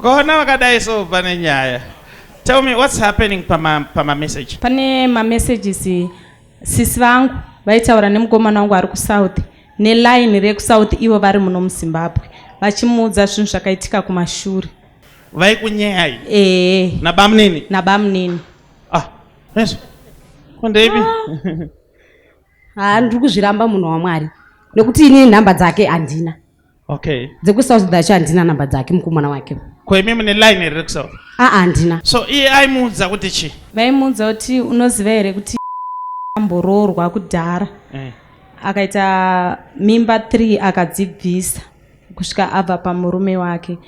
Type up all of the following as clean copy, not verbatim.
Ukaona wakadai so pane nyaya. Tell me what's happening pama message. Pane ma messages sisi vangu vaitaura nemukomana wangu ari kuSouth neline rekuSouth ivo vari muno muZimbabwe vachimuudza zvinhu zvakaitika kumashure. Vaikunyai? Nabamnini? Nabamnini. Yes. Kondevi? Ndiri kuzviramba munhu waMwari nekuti ini nhamba dzake handina. Okay. DzekuSouth dacho handina nhamba dzake mukomana wake. Kwemi mune line rekuSouth? Handina. So iye aimuudza kuti chi? Vaimuudza kuti unoziva here kuti amboroorwa kudhara. Akaita mimba 3 akadzibvisa kusvika abva pamurume wake.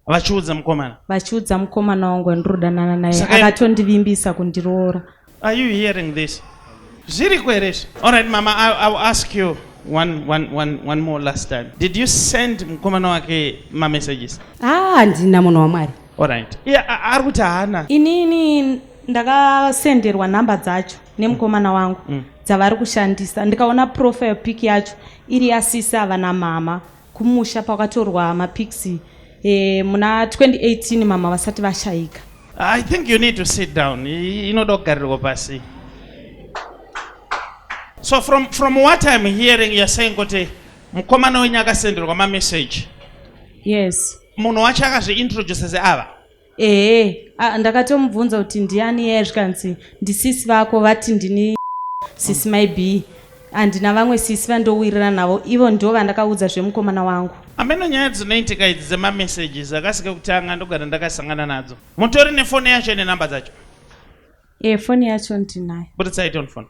Vachiudza mukomana? Vachiudza mukomana wangu andirodanana naye akatondivimbisa kundiroora. Are you hearing this? Zviri kweresvi? All right, Mama, I'll ask you one more last time. Did you send mukomana wake ma messages? Handina munhu waMwari. All right. Ari kuti haana? Inini ndakasenderwa nhamba dzacho nemukomana wangu dzavari kushandisa. Ndikaona profile pic yacho iri yasisi ava namama kumusha pakatorwa mapics muna 2018 mama vasati vashayika. I think you need to sit down. Inoda kugarirwa pasi. So from what I'm hearing, you're saying kuti mukomana wenyu akasenderwa ma message. Yes. Munhu wacho akazviintroduce seava? Ndakatomubvunza kuti ndiani yeye zvikanzi ndisisi vako vati ndini sisi maybe handina vamwe sisi vandowirira navo ivo ndo vandakaudza zvemukomana wangu. Ameno nyaya dzinoitika idzi dzema-messages akasike kutanga ndogara ndakasangana nadzo. Mutori nefoni yacho nenhamba dzacho? Foni yacho ndinayo. Buditsai on phone.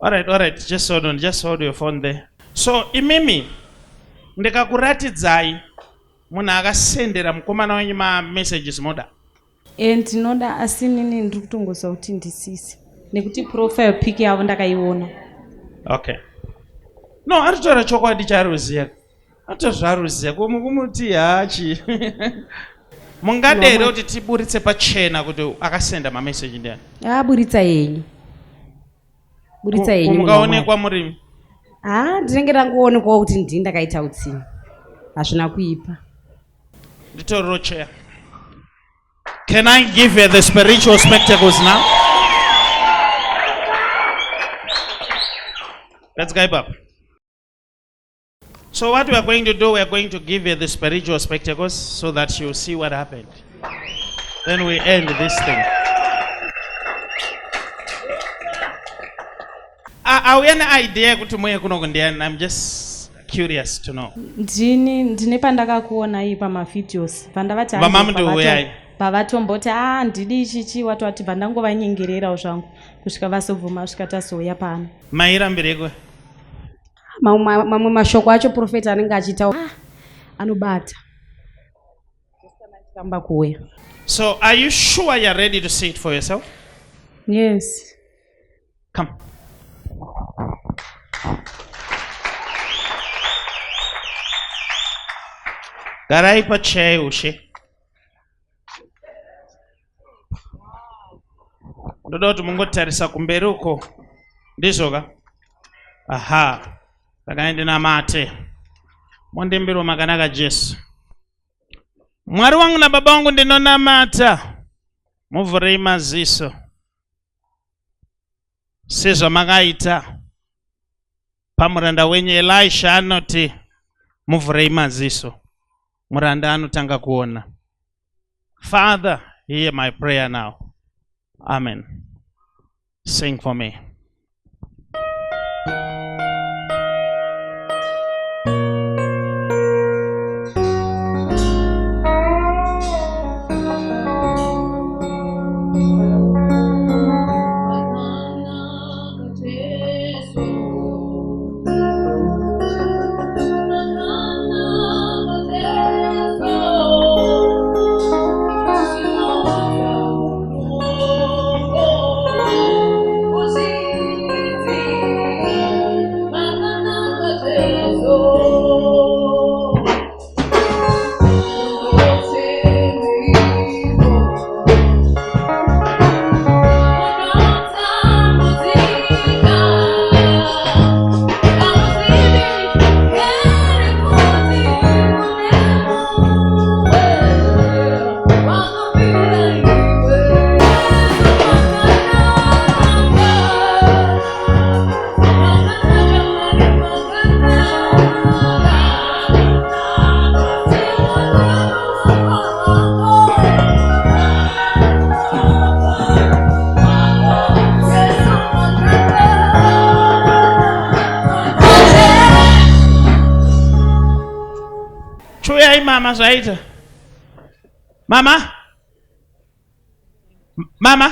All right, just hold your phone there. So imimi ndikakuratidzai munhu akasendera mukomana wenyu ma-messages moda? Ndinoda asi nini ndiri kutongoza kuti ndisisi nekuti profile pic yavo ndakaiona. Okay. No, aritora chokwadi charuziya. Atozvaruziya kumuti hachi. Mungadere kuti tiburitse pachena kuti akasenda ma-message ndiani? Buritsa yenyu. Buritsa yenyu. Mukaonekwa murimi? Ndinenge ndangoonekwa kuti ndini ndakaita utsinye. Hazvina kuipa. Nditorero chair. Can I give you the spiritual spectacles now? Let's go up. So what we are going to do, we are going to give you the spiritual spectacles so that you see what happened. Then we end this thing. Are we an idea kuti mwe kuno kundiani? I'm just curious to know. Ndine pandakakuona iyi pamavideos pandavati pavatomboti ndidi ichichi watu vati pandangovanyengererawo zvangu kusvika vasovhuma kusvika tazouya pano. Mairambireko? Mamwe mashoko acho Prophet anenge achitaura anobata. Kuuya. So are you sure you're ready to see it for yourself? Yes. Come. Garai pachair ushe. Ndoda kuti mungotarisa kumberi uko. Ndizvoka? Aha. Pakaende namate. Mondembero makanaka Jesu. Mwari wangu na baba wangu ndinonamata. Muvhurei maziso. Sezvamakaita. Pamuranda wenyu Elisha anoti muvhurei maziso. Muranda anotanga kuona. Father, hear my prayer now. Amen. Sing for me. Sim. mama zvaita. Mama? Mama?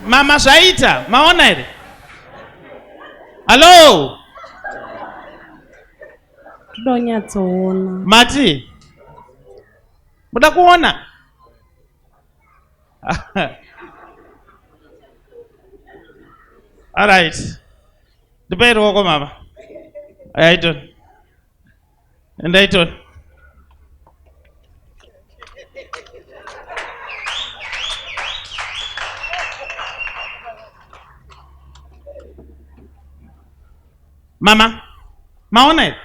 Mama zvaita, maona here? Hello? Ndonyatsoona. Mati? Muda kuona? All right. Ndipe ruoko mama. Aiton. Ndaiton. Mama, maona here?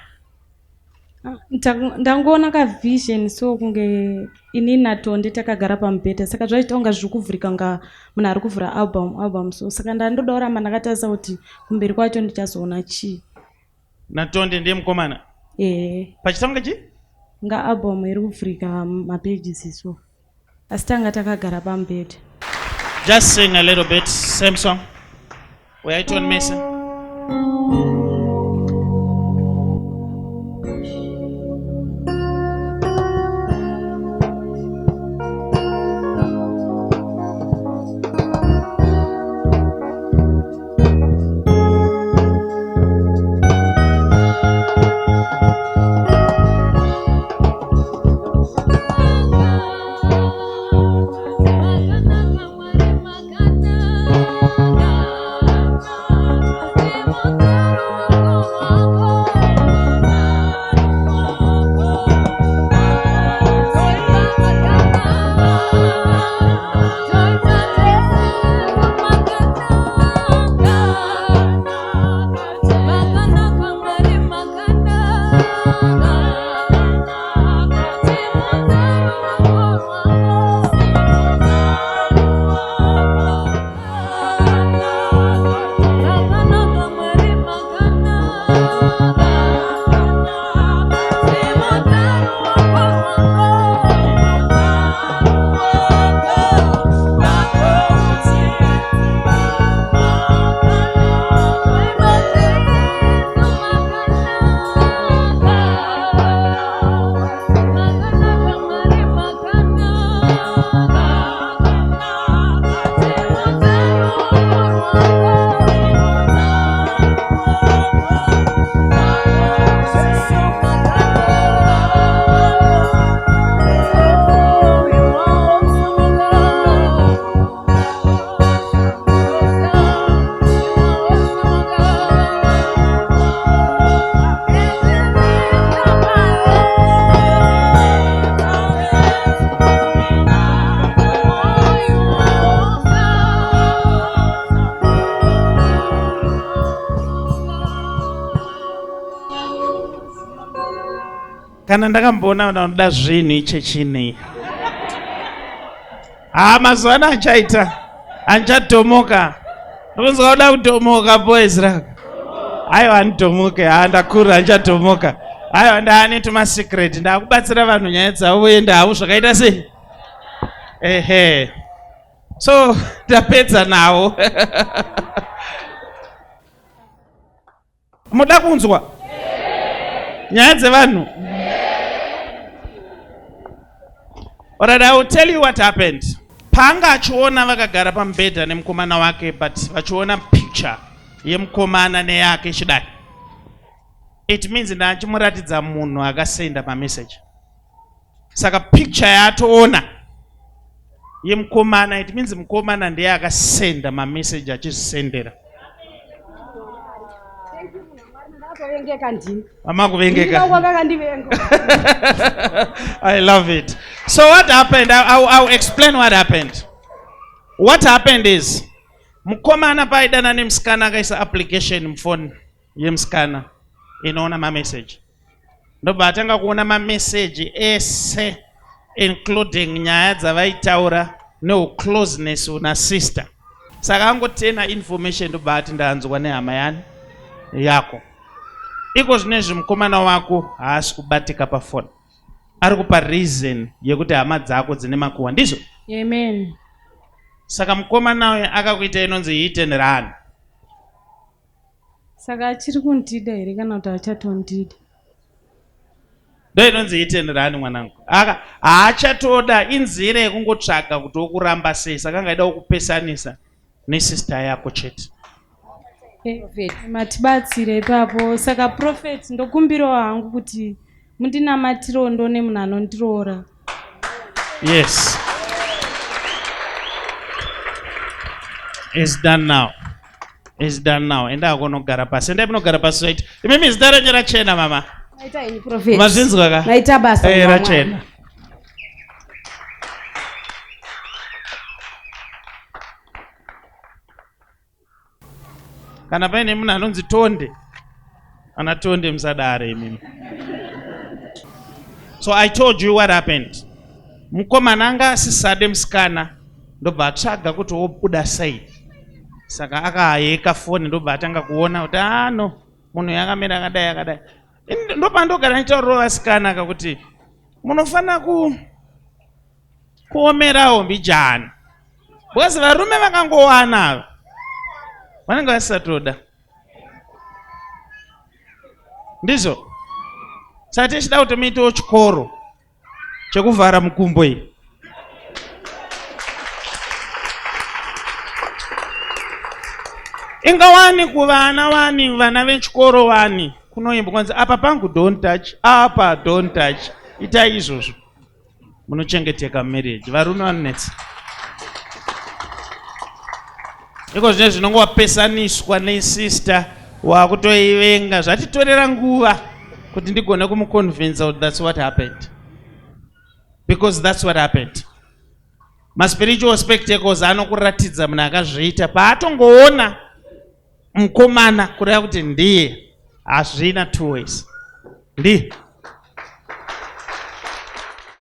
Ndangoona ka vision so kunge ini natonde takagara pamubhedha saka zvaita unga zviri kuvhurika unga munhu ari kuvhura album so saka ndandoda kuramba ndakatarisa kuti kumberi kwacho ndichazoona chii. Natonde ndiye mukomana? Pachitanga chii? Nga album iri kuvhurika mapages so asi tanga takagara pamubhedha. Just sing a little bit, same song. Uyaiton Mason. Kana ndakambona vanoda zvinhu ichechini. Mazuva ano achaita. Anchatomoka. Ndokunzwa kuda kutomoka boys raka. Aiwa anitomoke, ndakura anchatomoka. Aiwa ndaane tuma secret, ndakubatsira vanhu nyaya dzavo uye ndavo zvakaita sei. So ndapedza nawo. Muda kunzwa? Nyaya dzevanhu. Alright, I will tell you what happened. Panga achiona vakagara pamubhedha nemukomana wake, but vachiona picture yemukomana neyake chidai. It means ndachimuratidza munhu akasenda pamessage. Saka picture yaatoona yemukomana, it means mukomana ndiye akasenda mamessage achisendera. I love it. So what happened? I'll explain what happened. What happened is mukomana paidana nemusikana akaisa application mphone yemusikana inoona mamessage. Ndobva atanga kuona mamessage ese including nyaya dzavaitaura neucloseness una sister. Saka angotena information ndobva ati ndaanzwa nehama yako. Iko zvinezvi mukomana wako haasi kubatika pafoni. Ari kupa reason yekuti hama dzako dzine makuhwa ndizvo? Amen. Saka mukomana uyu akakuita inonzi hit and run. Saka achiri kundida here kana kuti achatondida? ndo inonzi hit and run mwanangu. Haachatoda inzira yekungotsvaga kuti wokuramba sei, saka angaida kukupesanisa nesister yako chete. Matibatsire ipapo. Saka Prophet, ndokumbirawo hangu kuti mundinamatirewo ndone munhu anondiroora. Yes. It's done now. It's done now. Enda akonogara pasi. Enda munogara pasi right. Imimi zita renyu rachena mama. Naita ini Prophet. Mazvinzwa ka? Naita basa. Rachena. Kana paine munhu anonzi Tonde, ana Tonde musadare imimi. So I told you what happened. Mukomana anga asisade musikana ndobva atsvaga kuti wobuda sei. Saka akayeka foni ndobva atanga kuona kuti no munhu yakamira akadai. Ndopandogara nditaurira vasikana kuti munofana kuomerawo mbijana. Because varume vakangowana vanenge vasatoda. Ndizvo. Saka tichida kuti muitewo chikoro chekuvhara mukumbo iyi. Ingawani kuvana vana vechikoro wani kunoimba kwanzi apa pangu don't touch, apa don't touch. Itai izvozvo munochengeteka marriage. Varume vanonetsa. Iko zvine zvinongopesaniswa nesister wakutoivenga. Zvatitorera nguva kuti ndigone kumuconvince kuti that's what happened. Because that's what happened. Ma-spiritual spectacles anokuratidza munhu akazviita paatongoona mukomana kureva kuti ndiye. Hazvina two ways. Ndiye.